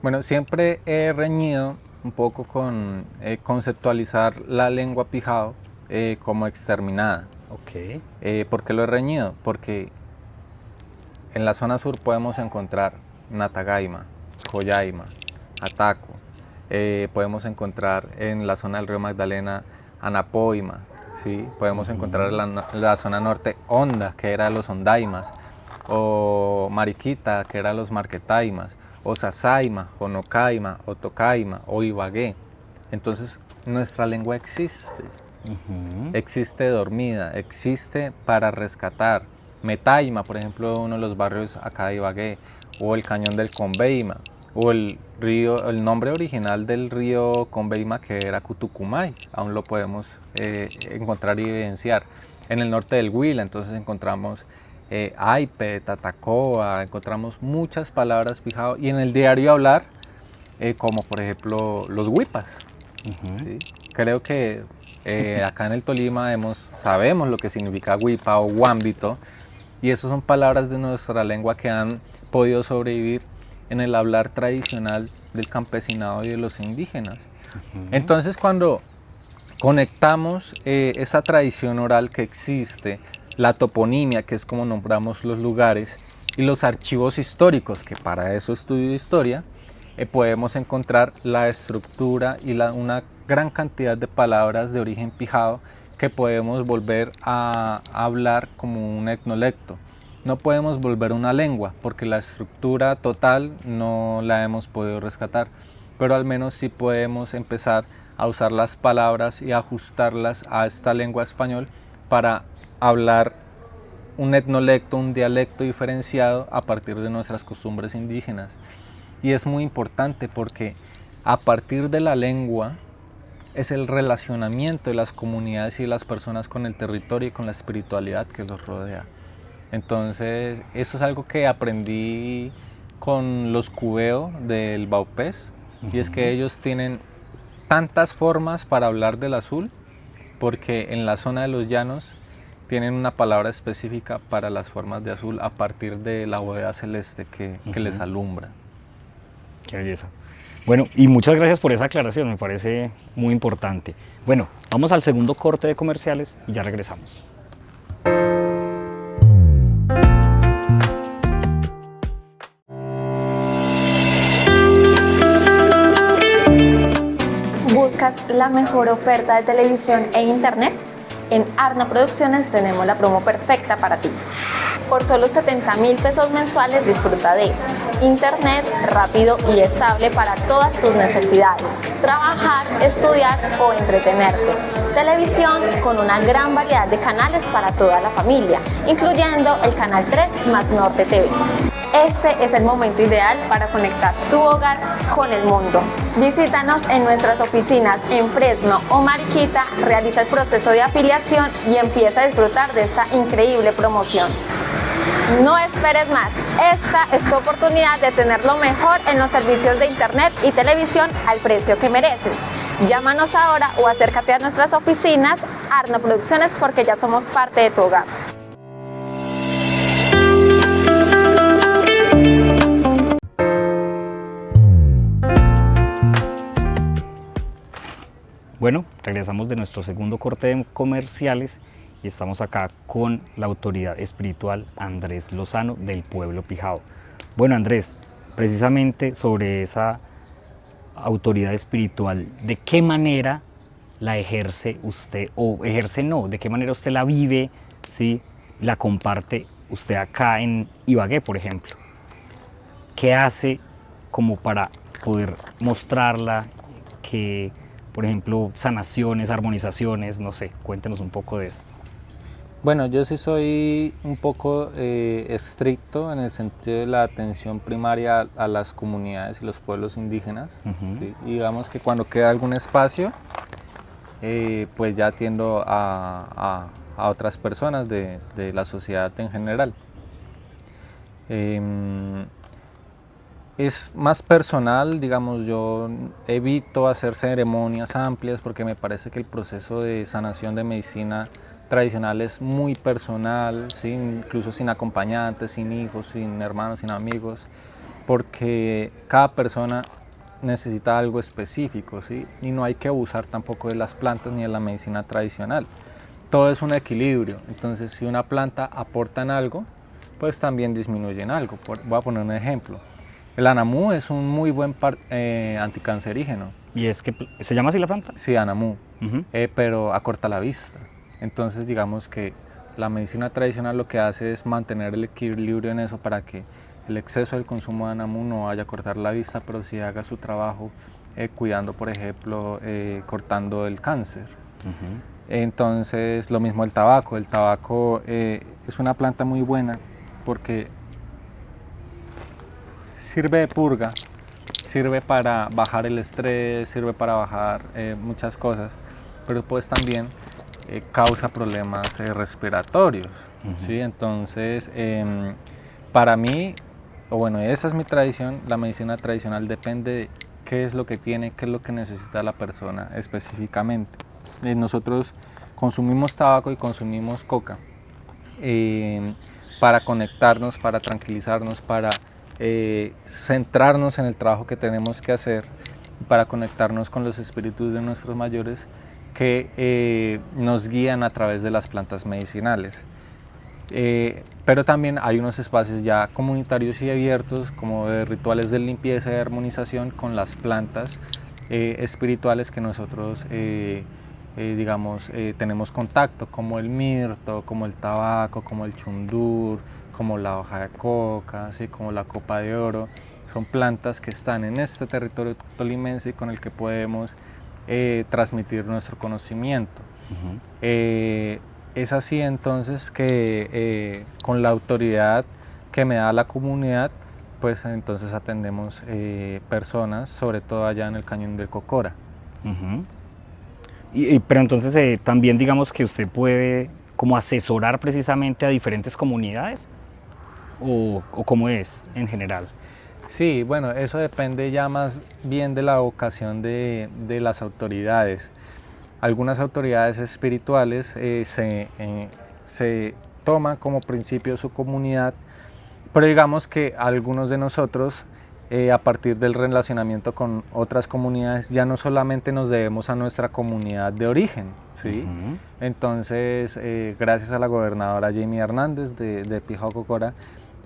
Bueno, siempre he reñido un poco con conceptualizar la lengua pijao como exterminada. ¿Por qué lo he reñido? Porque en la zona sur podemos encontrar Natagaima, Collaima, Ataco, podemos encontrar en la zona del río Magdalena Anapoima, ¿sí? Podemos encontrar en la zona norte Honda, que era los Ondaimas, o Mariquita, que era los Marquetaimas, o Sasaima, o Nocaima, o Tocaima, o Ibagué. Entonces nuestra lengua existe, existe dormida, existe para rescatar. Metaima, por ejemplo, uno de los barrios acá de Ibagué, o el cañón del Conveima, o el río, el nombre original del río Conveima, que era Cutucumay, aún lo podemos encontrar y evidenciar. En el norte del Huila, entonces encontramos Aipe, Tatacoa, encontramos muchas palabras pijao, y en el diario hablar, como por ejemplo los huipas. ¿Sí? Creo que acá en el Tolima sabemos lo que significa huipa o guámbito, y esas son palabras de nuestra lengua que han podido sobrevivir en el hablar tradicional del campesinado y de los indígenas. Entonces cuando conectamos esa tradición oral que existe, la toponimia, que es como nombramos los lugares, y los archivos históricos, que para eso estudio historia, podemos encontrar la estructura y una gran cantidad de palabras de origen pijao que podemos volver a hablar como un etnolecto. No podemos volver una lengua porque la estructura total no la hemos podido rescatar, pero al menos sí podemos empezar a usar las palabras y ajustarlas a esta lengua español para hablar un etnolecto, un dialecto diferenciado a partir de nuestras costumbres indígenas. Y es muy importante porque a partir de la lengua es el relacionamiento de las comunidades y de las personas con el territorio y con la espiritualidad que los rodea. Entonces, eso es algo que aprendí con los cubeo del Baupés, y es que ellos tienen tantas formas para hablar del azul, porque en la zona de los llanos tienen una palabra específica para las formas de azul a partir de la bóveda celeste que les alumbra. Qué belleza. Bueno, y muchas gracias por esa aclaración, me parece muy importante. Bueno, vamos al segundo corte de comerciales y ya regresamos. ¿Buscas la mejor oferta de televisión e internet? En Arno Producciones tenemos la promo perfecta para ti. Por solo 70,000 pesos mensuales disfruta de internet rápido y estable para todas tus necesidades, trabajar, estudiar o entretenerte, televisión con una gran variedad de canales para toda la familia, incluyendo el canal 3 más Norte TV. Este es el momento ideal para conectar tu hogar con el mundo. Visítanos en nuestras oficinas en Fresno o Mariquita, realiza el proceso de afiliación y empieza a disfrutar de esta increíble promoción. No esperes más, esta es tu oportunidad de tener lo mejor en los servicios de internet y televisión al precio que mereces. Llámanos ahora o acércate a nuestras oficinas Arno Producciones porque ya somos parte de tu hogar. Bueno, regresamos de nuestro segundo corte de comerciales y estamos acá con la autoridad espiritual Andrés Lozano del pueblo Pijao. Bueno, Andrés, precisamente sobre esa autoridad espiritual, ¿de qué manera la ejerce usted, o ejerce no, de qué manera usted la vive, ¿sí? La comparte usted acá en Ibagué, por ejemplo? ¿Qué hace como para poder mostrarla? Que, por ejemplo, sanaciones, armonizaciones, no sé, cuéntenos un poco de eso. Bueno, yo sí soy un poco estricto en el sentido de la atención primaria a las comunidades y los pueblos indígenas. ¿Sí? Y digamos que cuando queda algún espacio, pues ya atiendo a otras personas de la sociedad en general. Es más personal, digamos, yo evito hacer ceremonias amplias porque me parece que el proceso de sanación de medicina tradicional es muy personal, ¿sí? Incluso sin acompañantes, sin hijos, sin hermanos, sin amigos, porque cada persona necesita algo específico, ¿sí? Y no hay que abusar tampoco de las plantas ni de la medicina tradicional. Todo es un equilibrio, entonces si una planta aporta en algo, pues también disminuye en algo. Voy a poner un ejemplo. El anamú es un muy buen anticancerígeno. ¿Y es que se llama así la planta? Sí, anamú, pero acorta la vista. Entonces digamos que la medicina tradicional lo que hace es mantener el equilibrio en eso para que el exceso del consumo de anamú no vaya a cortar la vista, pero sí haga su trabajo cuidando, por ejemplo, cortando el cáncer. Entonces lo mismo el tabaco. El tabaco es una planta muy buena porque sirve de purga, sirve para bajar el estrés, sirve para bajar muchas cosas, pero pues también causa problemas respiratorios. ¿Sí? Entonces, para mí, o bueno, esa es mi tradición, la medicina tradicional depende de qué es lo que tiene, qué es lo que necesita la persona específicamente. Nosotros consumimos tabaco y consumimos coca para conectarnos, para tranquilizarnos, para centrarnos en el trabajo que tenemos que hacer, para conectarnos con los espíritus de nuestros mayores que nos guían a través de las plantas medicinales. Pero también hay unos espacios ya comunitarios y abiertos, como de rituales de limpieza y armonización con las plantas espirituales que nosotros tenemos contacto, como el mirto, como el tabaco, como el chundur, como la hoja de coca, ¿sí? Como la copa de oro. Son plantas que están en este territorio tolimense y con el que podemos transmitir nuestro conocimiento. Es así entonces que con la autoridad que me da la comunidad, pues entonces atendemos personas, sobre todo allá en el Cañón del Cocora. Pero entonces también digamos que usted puede como asesorar precisamente a diferentes comunidades, o cómo es en general. Sí, bueno, eso depende ya más bien de la vocación de las autoridades. Algunas autoridades espirituales se toman como principio su comunidad, pero digamos que algunos de nosotros, a partir del relacionamiento con otras comunidades, ya no solamente nos debemos a nuestra comunidad de origen, ¿sí? Entonces, gracias a la gobernadora Jamie Hernández de Pijao Cocora,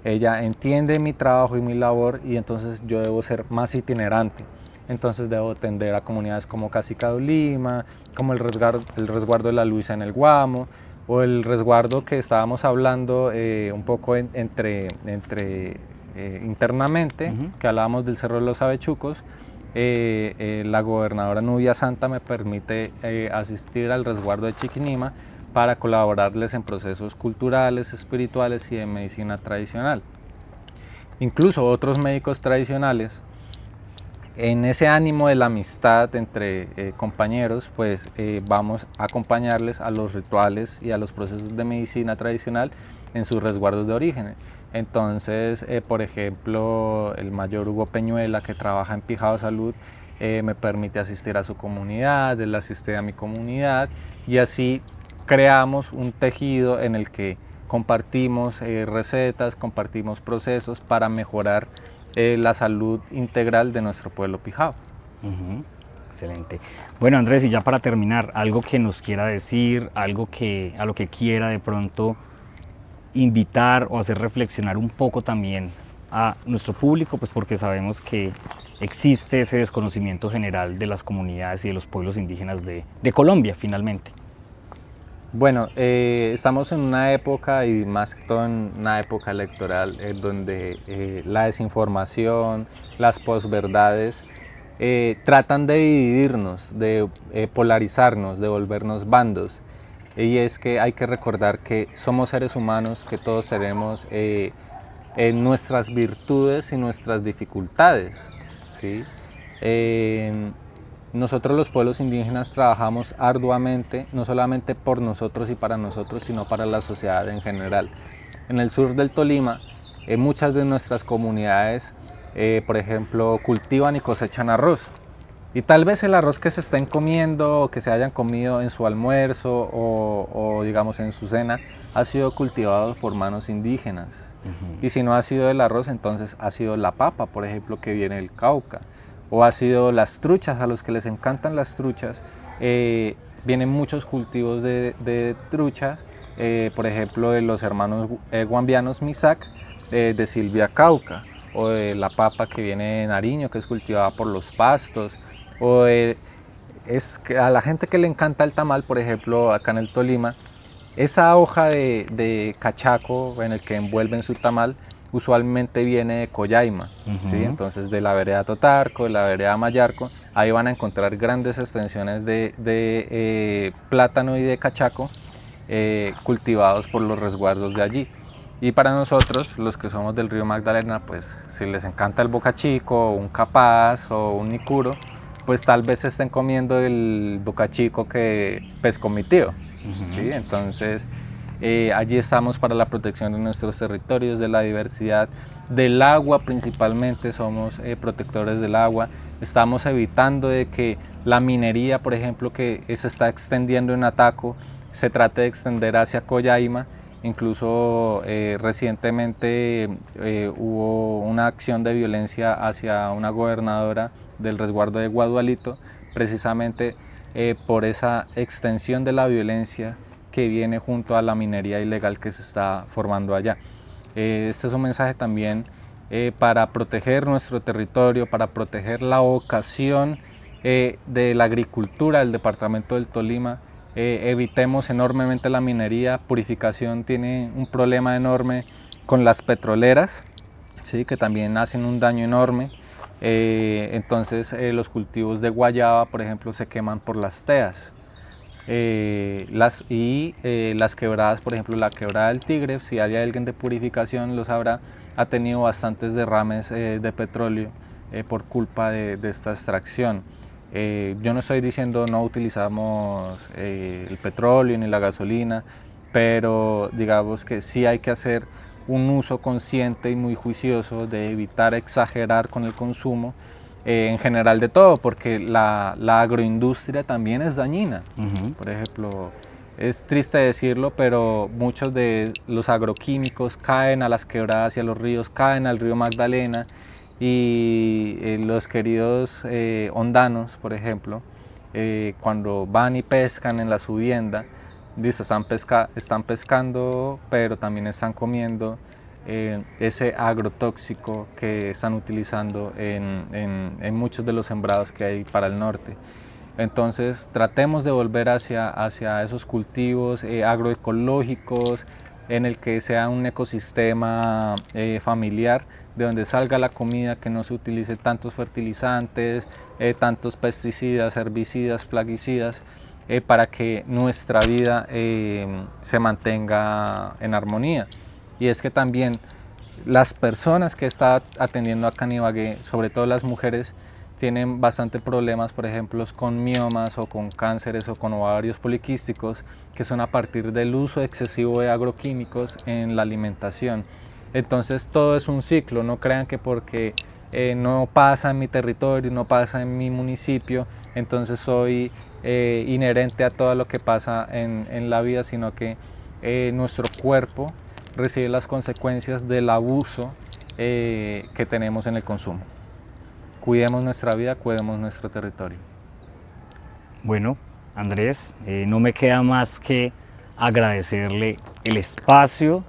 ella entiende mi trabajo y mi labor, y entonces yo debo ser más itinerante. Entonces debo atender a comunidades como Casica de Lima, como el resguardo de la Luisa en el Guamo, o el resguardo que estábamos hablando un poco internamente, que hablábamos del Cerro de los Avechucos. La gobernadora Nubia Santa me permite asistir al resguardo de Chiquinima para colaborarles en procesos culturales, espirituales y de medicina tradicional. Incluso otros médicos tradicionales, en ese ánimo de la amistad entre compañeros, pues vamos a acompañarles a los rituales y a los procesos de medicina tradicional en sus resguardos de origen. Entonces, por ejemplo, el mayor Hugo Peñuela, que trabaja en Pijao Salud, me permite asistir a su comunidad, él asiste a mi comunidad, y así creamos un tejido en el que compartimos recetas, compartimos procesos para mejorar la salud integral de nuestro pueblo Pijao. Excelente. Bueno, Andrés, y ya para terminar, algo que nos quiera decir, algo a lo que quiera de pronto invitar o hacer reflexionar un poco también a nuestro público, pues porque sabemos que existe ese desconocimiento general de las comunidades y de los pueblos indígenas de Colombia, finalmente. Bueno, estamos en una época, y más que todo en una época electoral, donde la desinformación, las posverdades tratan de dividirnos, de polarizarnos, de volvernos bandos. Y es que hay que recordar que somos seres humanos, que todos tenemos nuestras virtudes y nuestras dificultades, ¿sí? Nosotros los pueblos indígenas trabajamos arduamente, no solamente por nosotros y para nosotros, sino para la sociedad en general. En el sur del Tolima, muchas de nuestras comunidades, por ejemplo, cultivan y cosechan arroz. Y tal vez el arroz que se estén comiendo o que se hayan comido en su almuerzo o digamos en su cena, ha sido cultivado por manos indígenas. Y si no ha sido el arroz, entonces ha sido la papa, por ejemplo, que viene del Cauca. O ha sido las truchas, a los que les encantan las truchas. Vienen muchos cultivos de truchas, por ejemplo, de los hermanos guambianos Misac, de Silvia Cauca, o de la papa que viene de Nariño, que es cultivada por los Pastos, o es que a la gente que le encanta el tamal, por ejemplo, acá en el Tolima, esa hoja de cachaco en el que envuelven su tamal, usualmente viene de Collaima, ¿sí? Entonces de la vereda Totarco, de la vereda Mayarco, ahí van a encontrar grandes extensiones de plátano y de cachaco cultivados por los resguardos de allí. Y para nosotros, los que somos del río Magdalena, pues si les encanta el bocachico, un capaz o un nicuro, pues tal vez estén comiendo el bocachico que pescó mi tío, ¿sí? Entonces allí estamos para la protección de nuestros territorios, de la diversidad, del agua principalmente, somos protectores del agua. Estamos evitando de que la minería, por ejemplo, que se está extendiendo en Ataco, se trate de extender hacia Collaima. Incluso recientemente hubo una acción de violencia hacia una gobernadora del resguardo de Guadualito, precisamente por esa extensión de la violencia que viene junto a la minería ilegal que se está formando allá. Este es un mensaje también para proteger nuestro territorio, para proteger la vocación de la agricultura del departamento del Tolima. Evitemos enormemente la minería. Purificación tiene un problema enorme con las petroleras, ¿sí? Que también hacen un daño enorme. Entonces los cultivos de guayaba, por ejemplo, se queman por las teas. Las quebradas, por ejemplo, la quebrada del Tigre, si hay alguien de purificación lo sabrá, ha tenido bastantes derrames de petróleo por culpa de esta extracción. Yo no estoy diciendo no utilizamos el petróleo ni la gasolina, pero digamos que sí hay que hacer un uso consciente y muy juicioso de evitar exagerar con el consumo en general de todo, porque la agroindustria también es dañina. Por ejemplo, es triste decirlo, pero muchos de los agroquímicos caen a las quebradas y a los ríos, caen al río Magdalena, y los queridos hondanos, por ejemplo, cuando van y pescan en la subienda, están pescando, pero también están comiendo ese agrotóxico que están utilizando en muchos de los sembrados que hay para el norte. Entonces tratemos de volver hacia esos cultivos agroecológicos, en el que sea un ecosistema familiar, de donde salga la comida, que no se utilice tantos fertilizantes, tantos pesticidas, herbicidas, plaguicidas, para que nuestra vida se mantenga en armonía. Y es que también las personas que están atendiendo acá en Ibagué, sobre todo las mujeres, tienen bastante problemas, por ejemplo, con miomas o con cánceres o con ovarios poliquísticos, que son a partir del uso excesivo de agroquímicos en la alimentación. Entonces todo es un ciclo, no crean que porque no pasa en mi territorio, no pasa en mi municipio, entonces soy inherente a todo lo que pasa en la vida, sino que nuestro cuerpo recibe las consecuencias del abuso que tenemos en el consumo. Cuidemos nuestra vida, cuidemos nuestro territorio. Bueno, Andrés, no me queda más que agradecerle el espacio,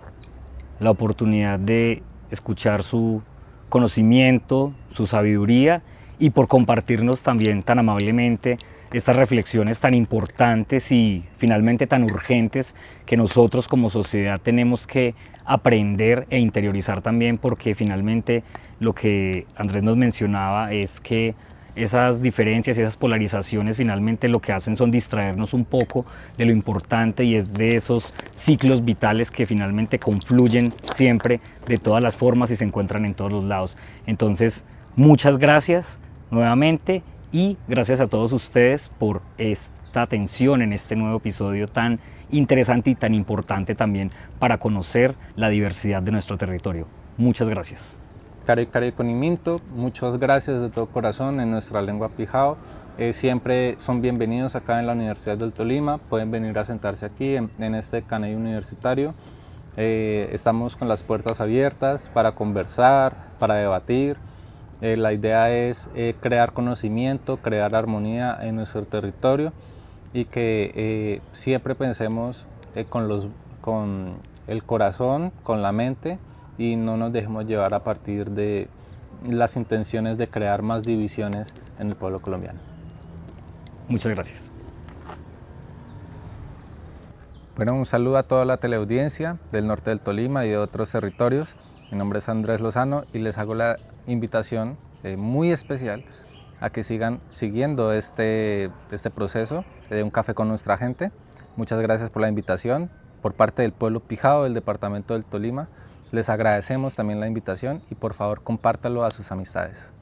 la oportunidad de escuchar su conocimiento, su sabiduría, y por compartirnos también tan amablemente estas reflexiones tan importantes y finalmente tan urgentes que nosotros como sociedad tenemos que aprender e interiorizar también, porque finalmente lo que Andrés nos mencionaba es que esas diferencias y esas polarizaciones finalmente lo que hacen son distraernos un poco de lo importante, y es de esos ciclos vitales que finalmente confluyen siempre de todas las formas y se encuentran en todos los lados. Entonces, muchas gracias nuevamente, y gracias a todos ustedes por esta atención en este nuevo episodio tan interesante y tan importante también para conocer la diversidad de nuestro territorio. Muchas gracias. Cari Coniminto, muchas gracias de todo corazón en nuestra lengua pijao. Siempre son bienvenidos acá en la Universidad del Tolima, pueden venir a sentarse aquí en este canal universitario. Estamos con las puertas abiertas para conversar, para debatir. La idea es crear conocimiento, crear armonía en nuestro territorio, y que siempre pensemos con el corazón, con la mente, y no nos dejemos llevar a partir de las intenciones de crear más divisiones en el pueblo colombiano. Muchas gracias. Bueno, un saludo a toda la teleaudiencia del norte del Tolima y de otros territorios. Mi nombre es Andrés Lozano y les hago la invitación muy especial a que sigan siguiendo este proceso de Un Café con Nuestra Gente. Muchas gracias por la invitación por parte del pueblo pijao del departamento del Tolima. Les agradecemos también la invitación y por favor compártalo a sus amistades.